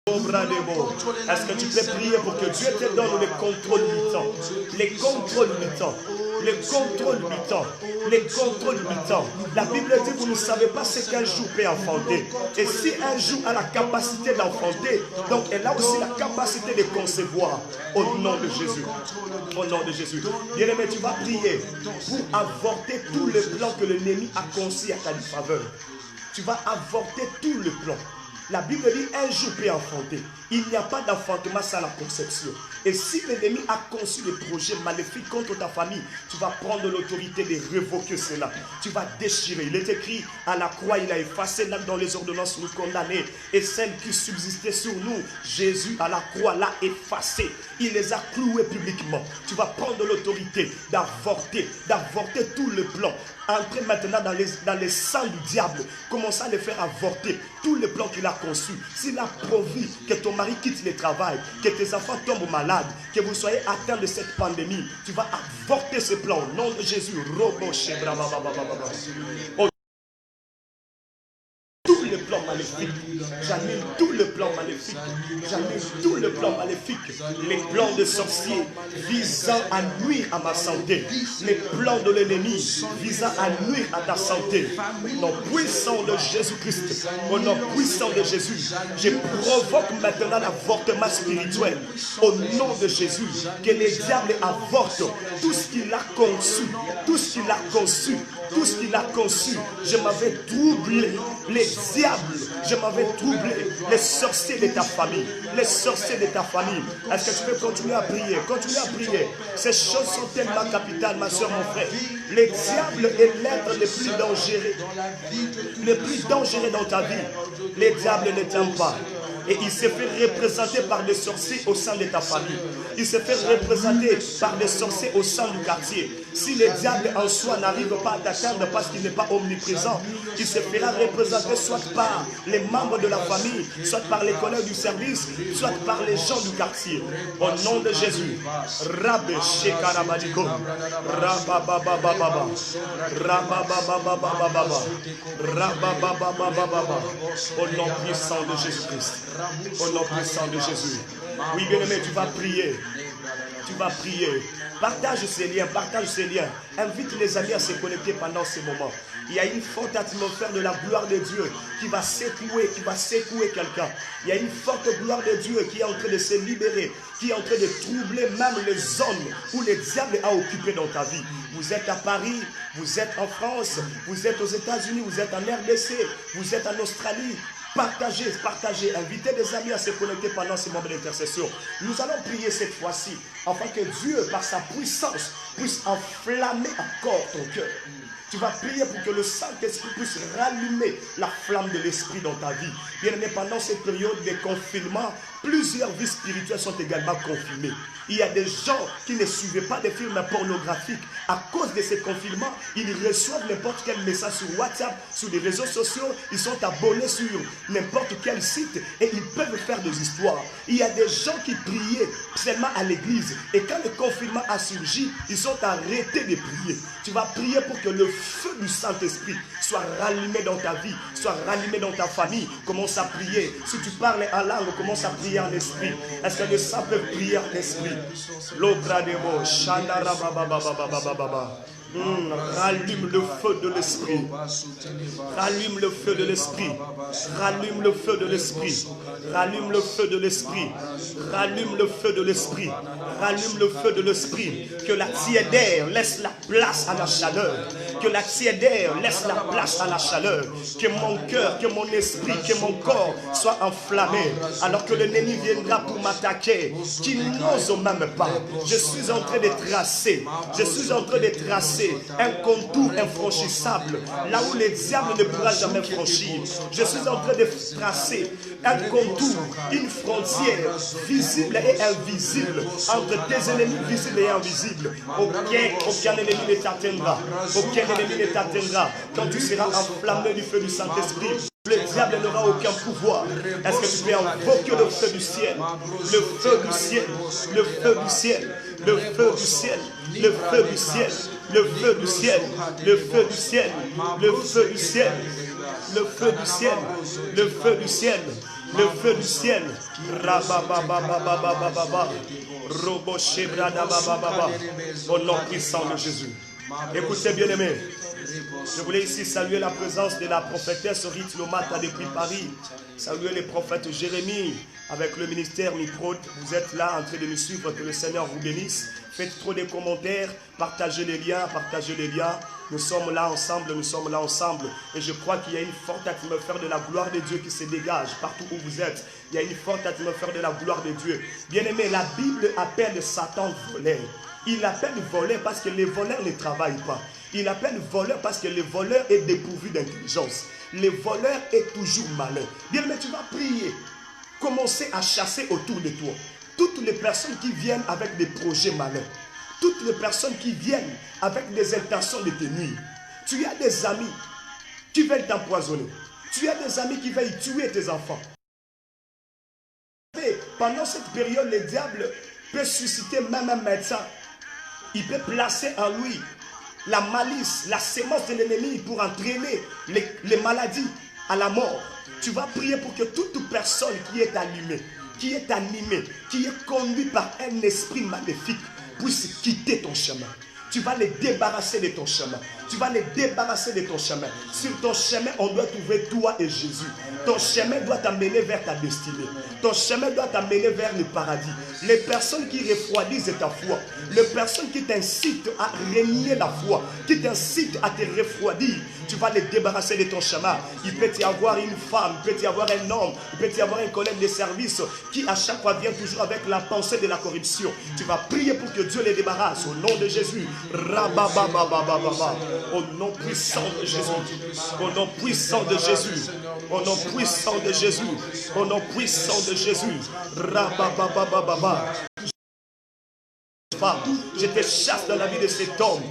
Est-ce que tu peux prier pour que Dieu te donne les contrôles mi-temps? Les contrôles mi-temps. Les contrôles mi-temps. Les contrôles mi-temps. La Bible dit, vous ne savez pas ce qu'un jour peut enfanter. Et si un jour a la capacité d'enfanter, donc elle a aussi la capacité de concevoir. Au nom de Jésus. Au nom de Jésus. Bien-aimé, tu vas prier pour avorter tout le plan que l'ennemi a conçu à ta faveur. Tu vas avorter tout le plan. La Bible dit un jour peut enfanter. Il n'y a pas d'enfantement sans la conception. Et si l'ennemi a conçu des projets maléfiques contre ta famille, tu vas prendre l'autorité de révoquer cela. Tu vas déchirer. Il est écrit à la croix, il a effacé là dans les ordonnances nous condamner. Et celles qui subsistaient sur nous, Jésus à la croix l'a effacé. Il les a cloués publiquement. Tu vas prendre l'autorité d'avorter tout le plan. Entrez maintenant dans les sangs du diable. Commence à les faire avorter tous les plans qu'il a conçus. S'il a pourvu que ton mari quitte le travail, que tes enfants tombent malades, que vous soyez atteints de cette pandémie, tu vas avorter ce plan au nom de Jésus. Tous les plans maléfiques, j'annule tout le plan maléfique, j'annule tout le plan maléfique, les plans de sorciers visant à nuire à ma santé, les plans de l'ennemi visant à nuire à ta santé. Au nom puissant de Jésus-Christ, au nom puissant de Jésus, je provoque maintenant l'avortement spirituel. Au nom de Jésus, que les diables avortent tout ce qu'il a conçu, tout ce qu'il a conçu, tout ce qu'il a conçu. Je m'avais troublé. Les diables, je m'avais troublé. Les sorciers de ta famille. Les sorciers de ta famille. Est-ce que tu peux continuer à prier? Continue à prier. Ces choses sont tellement capitales, ma soeur, mon frère. Les diables est l'être le plus dangereux. Le plus dangereux dans ta vie. Les diables ne t'aiment pas. Et il se fait représenter par des sorciers au sein de ta famille. Il se fait représenter par des sorciers au sein du quartier. Si le diable en soi n'arrive pas à t'atteindre parce qu'il n'est pas omniprésent, il se fera représenter soit par les membres de la famille, soit par les collègues du service, soit par les gens du quartier. Au nom de Jésus. Rabbe Shekarabadiko. Rabababababa. Rabababababa. Rabababababa. Au nom puissant de Jésus-Christ. Au nom puissant de Jésus. Oui, bien-aimé, tu vas prier. Tu vas prier. Partage ces liens, partage ces liens. Invite les amis à se connecter pendant ces moments. Il y a une forte atmosphère de la gloire de Dieu qui va secouer quelqu'un. Il y a une forte gloire de Dieu qui est en train de se libérer, qui est en train de troubler même les zones où le diable a occupé dans ta vie. Vous êtes à Paris, vous êtes en France, vous êtes aux États-Unis, vous êtes en RDC, vous êtes en Australie. Partagez, partagez, invitez des amis à se connecter pendant ce moment d'intercession. Nous allons prier cette fois-ci, afin que Dieu, par sa puissance, puisse enflammer encore ton cœur. Tu vas prier pour que le Saint-Esprit puisse rallumer la flamme de l'Esprit dans ta vie. Bien aimé, pendant cette période de confinement, plusieurs vies spirituelles sont également confinées. Il y a des gens qui ne suivaient pas des films pornographiques. À cause de ces confinements, ils reçoivent n'importe quel message sur WhatsApp, sur les réseaux sociaux. Ils sont abonnés sur n'importe quel site et ils peuvent faire des histoires. Il y a des gens qui priaient seulement à l'église. Et quand le confinement a surgi, ils sont arrêtés de prier. Tu vas prier pour que le feu du Saint-Esprit soit rallumé dans ta vie, soit rallumé dans ta famille. Commence à prier. Si tu parles en langue, commence à prier en esprit. Est-ce que les saints peuvent prier en esprit? L'obrademo, Shandarababababababa. Rallume le feu de l'esprit. Rallume le feu de l'esprit. Rallume le feu de l'esprit. Rallume le feu de l'esprit. Rallume le feu de l'esprit. Rallume le feu de l'esprit. Que la tiédeur laisse la place à la chaleur. Que la tiédeur laisse la place à la chaleur. Que mon cœur, que mon esprit, que mon corps soit enflammé. Alors que l'ennemi viendra pour m'attaquer, qui n'ose même pas. Je suis en train de tracer. Je suis en train de tracer un contour infranchissable, là où le diable ne pourra jamais franchir. Je suis en train de tracer un contour, une frontière visible et invisible entre tes ennemis visibles et invisibles. Aucun ennemi ne t'atteindra. Aucun ennemi ne t'atteindra. Quand tu seras enflammé du feu du Saint-Esprit, le diable n'aura aucun pouvoir. Est-ce que tu peux invoquer le feu du ciel? Le feu du ciel, le feu du ciel, le feu du ciel, le feu du ciel, le feu du ciel, le feu du ciel, le feu du ciel, le feu du ciel, le feu du ciel, Le feu du ciel. Rabababababababa. Roboshebradabababa. Au nom puissant de Jésus. Écoutez, bien-aimés. Je voulais ici saluer la présence de la prophétesse Rite Lomata depuis Paris. Saluer les prophètes Jérémie avec le ministère Miprod. Vous êtes là en train de nous suivre. Que le Seigneur vous bénisse. Faites trop des commentaires. Partagez les liens. Partagez les liens. Nous sommes là ensemble. Nous sommes là ensemble. Et je crois qu'il y a une forte atmosphère de la gloire de Dieu qui se dégage partout où vous êtes. Il y a une forte atmosphère de la gloire de Dieu. Bien-aimés, la Bible appelle Satan voleur. Il appelle voleur parce que les voleurs ne travaillent pas. Il appelle voleur parce que le voleur est dépourvu d'intelligence. Le voleur est toujours malin. Bien, mais tu vas prier. Commencer à chasser autour de toi toutes les personnes qui viennent avec des projets malins. Toutes les personnes qui viennent avec des intentions de te nuire. Tu as des amis qui veulent t'empoisonner. Tu as des amis qui veulent tuer tes enfants. Et pendant cette période, le diable peut susciter même un médecin. Il peut placer en lui la malice, la sémence de l'ennemi pour entraîner les maladies à la mort. Tu vas prier pour que toute personne qui est allumée, qui est animée, qui est conduite par un esprit maléfique puisse quitter ton chemin. Tu vas les débarrasser de ton chemin. Tu vas les débarrasser de ton chemin. Sur ton chemin, on doit trouver toi et Jésus. Ton chemin doit t'amener vers ta destinée. Ton chemin doit t'amener vers le paradis. Les personnes qui refroidissent ta foi, les personnes qui t'incitent à renier la foi, qui t'incitent à te refroidir, tu vas les débarrasser de ton chemin. Il peut y avoir une femme, il peut y avoir un homme, il peut y avoir un collègue de service qui à chaque fois vient toujours avec la pensée de la corruption. Tu vas prier pour que Dieu les débarrasse au nom de Jésus. Rababababababa. Au nom puissant de Jésus. Au nom puissant de Jésus. Au nom puissant de Jésus. Au nom puissant de Jésus. Rabababababa. Je te chasse dans la vie de cet homme.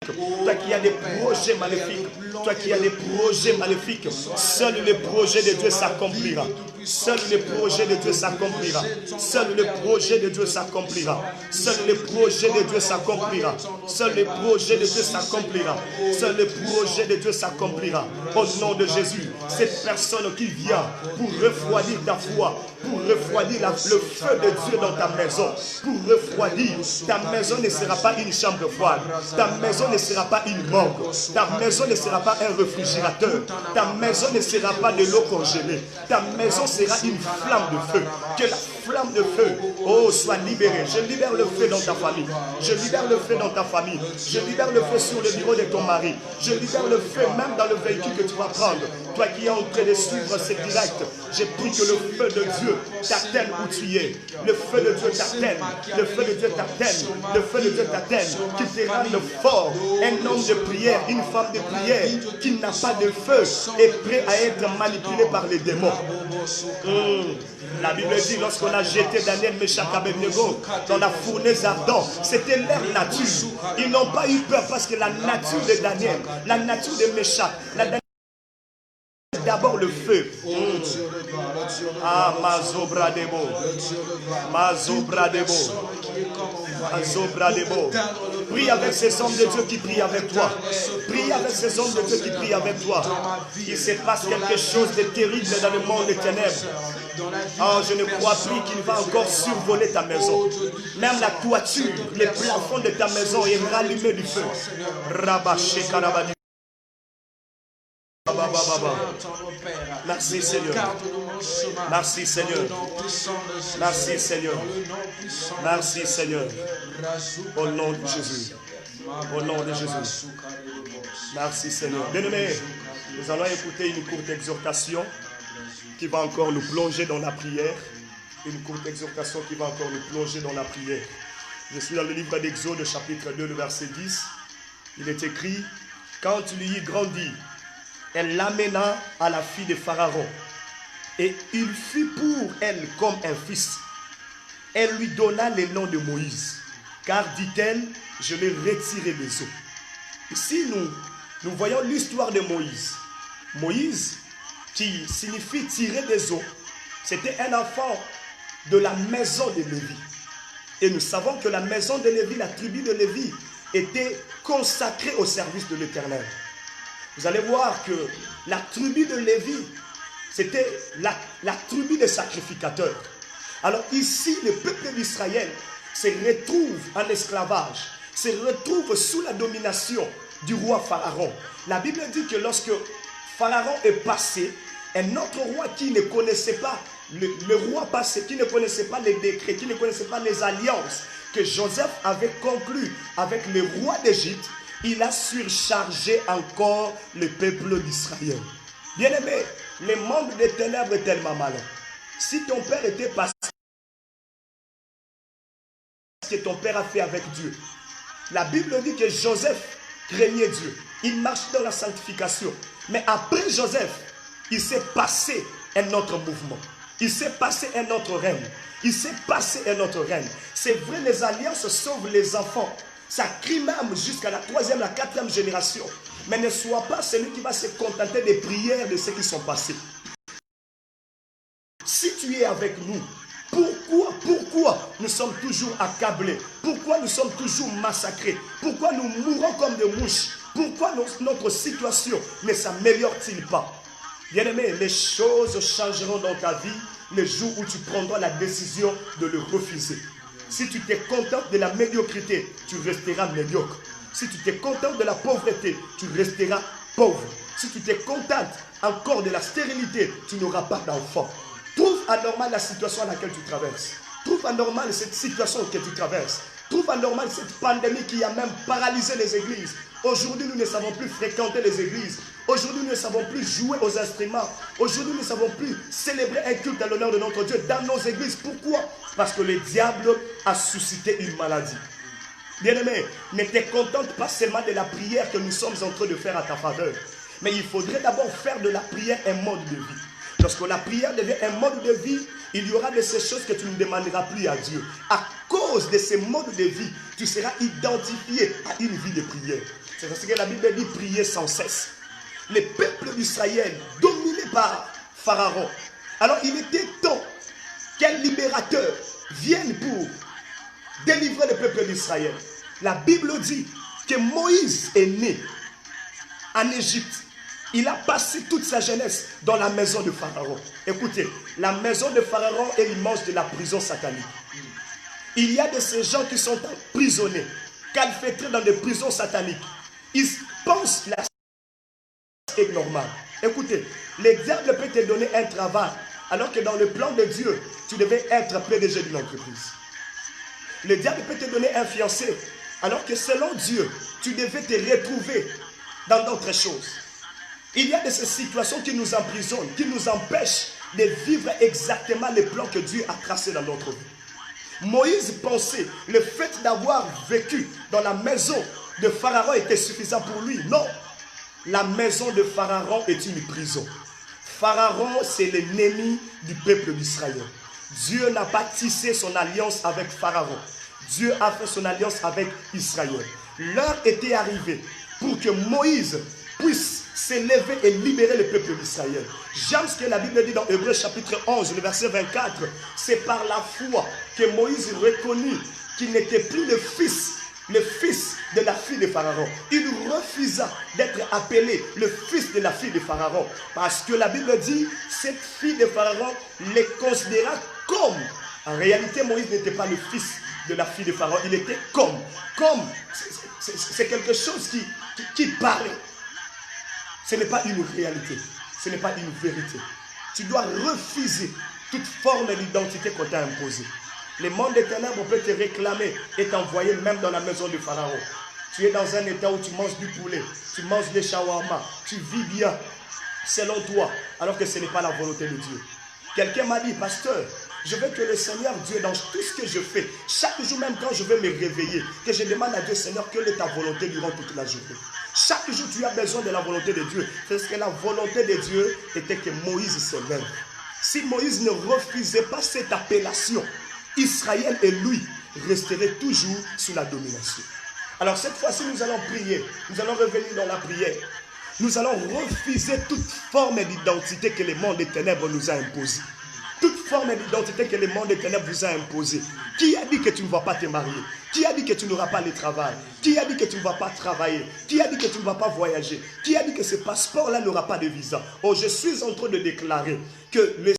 Toi qui as des projets maléfiques, toi qui as des projets maléfiques, seul le projet de Dieu s'accomplira. Seul le projet de Dieu s'accomplira. Seul le projet de Dieu s'accomplira. Seul le projet de Dieu s'accomplira. Seul le projet de Dieu s'accomplira. Seul le projet de Dieu s'accomplira. Au nom de Jésus, cette personne qui vient pour refroidir ta foi, pour refroidir le feu de Dieu dans ta maison, pour refroidir, ta maison ne sera pas une chambre froide. Ta maison ne sera pas une morgue. Ta maison ne sera pas un réfrigérateur. Ta maison ne sera pas de l'eau congelée. Ta maison sera une flamme de feu. Que la flamme de feu, oh, soit libérée. Je libère le feu dans ta famille. Je libère le feu dans ta famille. Je libère le feu sur le bureau de ton mari. Je libère le feu même dans le véhicule que tu vas prendre. Toi qui es en train de suivre ce direct, j'ai pris que le feu de Dieu t'atteigne où tu es. Le feu de Dieu t'atteigne. Le feu de Dieu t'atteigne. Le feu de Dieu t'atteigne. Qui te rende fort. Un homme de prière, une femme de prière qui n'a pas de feu est prêt à être manipulé par les démons. La Bible dit lorsqu'on a jeté Daniel, Meshach, Abednego dans la fournaise ardente, c'était leur nature. Ils n'ont pas eu peur parce que la nature de Daniel, la nature de Meshach, d'abord le feu. Ah, Mazobradebo. Mazobradebo. Mazobradebo. Prie avec ces hommes de Dieu qui prient avec toi. Prie avec ces hommes de Dieu qui prient avec toi. Il se passe quelque chose de terrible dans le monde des ténèbres. Oh, je ne crois plus qu'il va encore survoler ta maison. Même la toiture, les plafonds de ta maison est rallumé du feu. Rabaché Karabadi. Merci Seigneur. Merci Seigneur. Merci Seigneur. Merci Seigneur. Au nom de Jésus. Au nom de Jésus. Merci Seigneur. Bien-aimés, nous allons écouter une courte exhortation qui va encore nous plonger dans la prière. Une courte exhortation qui va encore nous plonger dans la prière. Je suis dans le livre d'Exode, chapitre 2, le verset 10. Il est écrit, quand il y grandit, elle l'amena à la fille de Pharaon. Et il fut pour elle comme un fils. Elle lui donna le nom de Moïse. Car, dit-elle, je l'ai retiré des eaux. Ici, nous voyons l'histoire de Moïse. Moïse, qui signifie tirer des eaux, c'était un enfant de la maison de Lévi. Et nous savons que la maison de Lévi, la tribu de Lévi, était consacrée au service de l'Éternel. Vous allez voir que la tribu de Lévi, C'était la tribu des sacrificateurs. Alors ici, le peuple d'Israël se retrouve en esclavage, se retrouve sous la domination du roi Pharaon. La Bible dit que lorsque Pharaon est passé, un autre roi qui ne connaissait pas le roi passé, qui ne connaissait pas les décrets, qui ne connaissait pas les alliances que Joseph avait conclues avec le roi d'Égypte, il a surchargé encore le peuple d'Israël. Bien-aimé, le monde des ténèbres est tellement malin. Si ton père était passé, ce que ton père a fait avec Dieu. La Bible dit que Joseph craignait Dieu. Il marchait dans la sanctification. Mais après Joseph, il s'est passé un autre mouvement. Il s'est passé un autre règne. Il s'est passé un autre règne. C'est vrai, les alliances sauvent les enfants. Ça crie même jusqu'à la 3e, la 4e génération. Mais ne sois pas celui qui va se contenter des prières de ceux qui sont passés. Si tu es avec nous, pourquoi nous sommes toujours accablés? Pourquoi nous sommes toujours massacrés? Pourquoi nous mourons comme des mouches? Pourquoi notre situation ne s'améliore-t-il pas? Bien-aimé, les choses changeront dans ta vie le jour où tu prendras la décision de le refuser. Si tu te contentes de la médiocrité, tu resteras médiocre. Si tu te contentes de la pauvreté, tu resteras pauvre. Si tu te contentes encore de la stérilité, tu n'auras pas d'enfant. Trouve anormal la situation à laquelle tu traverses. Trouve anormal cette situation que tu traverses. Trouve anormal cette pandémie qui a même paralysé les églises. Aujourd'hui, nous ne savons plus fréquenter les églises. Aujourd'hui, nous ne savons plus jouer aux instruments. Aujourd'hui, nous ne savons plus célébrer un culte à l'honneur de notre Dieu dans nos églises. Pourquoi? Parce que le diable a suscité une maladie. Bien-aimé, ne te contente pas seulement de la prière que nous sommes en train de faire à ta faveur. Mais il faudrait d'abord faire de la prière un mode de vie. Lorsque la prière devient un mode de vie, il y aura de ces choses que tu ne demanderas plus à Dieu. À cause de ces modes de vie, tu seras identifié à une vie de prière. C'est parce que la Bible dit prier sans cesse. Le peuple d'Israël, dominé par Pharaon. Alors il était temps qu'un libérateur vienne pour délivrer le peuple d'Israël. La Bible dit que Moïse est né en Égypte. Il a passé toute sa jeunesse dans la maison de Pharaon. Écoutez, la maison de Pharaon est l'image de la prison satanique. Il y a de ces gens qui sont emprisonnés, calfeutrés dans des prisons sataniques. Ils pensent la est normale. Écoutez, le diable peut te donner un travail, alors que dans le plan de Dieu, tu devais être PDG d'une entreprise. Le diable peut te donner un fiancé, alors que selon Dieu, tu devais te retrouver dans d'autres choses. Il y a de ces situations qui nous emprisonnent, qui nous empêchent de vivre exactement les plans que Dieu a tracés dans notre vie. Moïse pensait le fait d'avoir vécu dans la maison de Pharaon était suffisant pour lui. Non, la maison de Pharaon est une prison. Pharaon, c'est l'ennemi du peuple d'Israël. Dieu n'a pas tissé son alliance avec Pharaon. Dieu a fait son alliance avec Israël. L'heure était arrivée pour que Moïse puisse s'élever et libérer le peuple d'Israël. J'aime ce que la Bible dit dans Hébreux chapitre 11, le verset 24. C'est par la foi que Moïse reconnut qu'il n'était plus le fils de la fille de Pharaon. Il refusa d'être appelé le fils de la fille de Pharaon. Parce que la Bible dit, cette fille de Pharaon les considéra comme. En réalité, Moïse n'était pas le fils de la fille de Pharaon. Il était comme. C'est quelque chose qui parle. Ce n'est pas une réalité. Ce n'est pas une vérité. Tu dois refuser toute forme d'identité qu'on t'a imposée. Le monde des ténèbres peut te réclamer et t'envoyer même dans la maison de Pharaon. Tu es dans un état où tu manges du poulet, tu manges des shawarma, tu vis bien selon toi, alors que ce n'est pas la volonté de Dieu. Quelqu'un m'a dit, pasteur, je veux que le Seigneur Dieu, dans tout ce que je fais, chaque jour même quand je vais me réveiller, que je demande à Dieu, Seigneur, quelle est ta volonté durant toute la journée. Chaque jour, tu as besoin de la volonté de Dieu. Parce que la volonté de Dieu était que Moïse se lève. Si Moïse ne refusait pas cette appellation, Israël et lui resteraient toujours sous la domination. Alors cette fois-ci, nous allons prier. Nous allons revenir dans la prière. Nous allons refuser toute forme d'identité que le monde des ténèbres nous a imposée. Toute forme d'identité que le monde des ténèbres vous a imposée. Qui a dit que tu ne vas pas te marier? Qui a dit que tu n'auras pas le travail? Qui a dit que tu ne vas pas travailler? Qui a dit que tu ne vas pas voyager? Qui a dit que ce passeport-là n'aura pas de visa? Oh, je suis en train de déclarer que le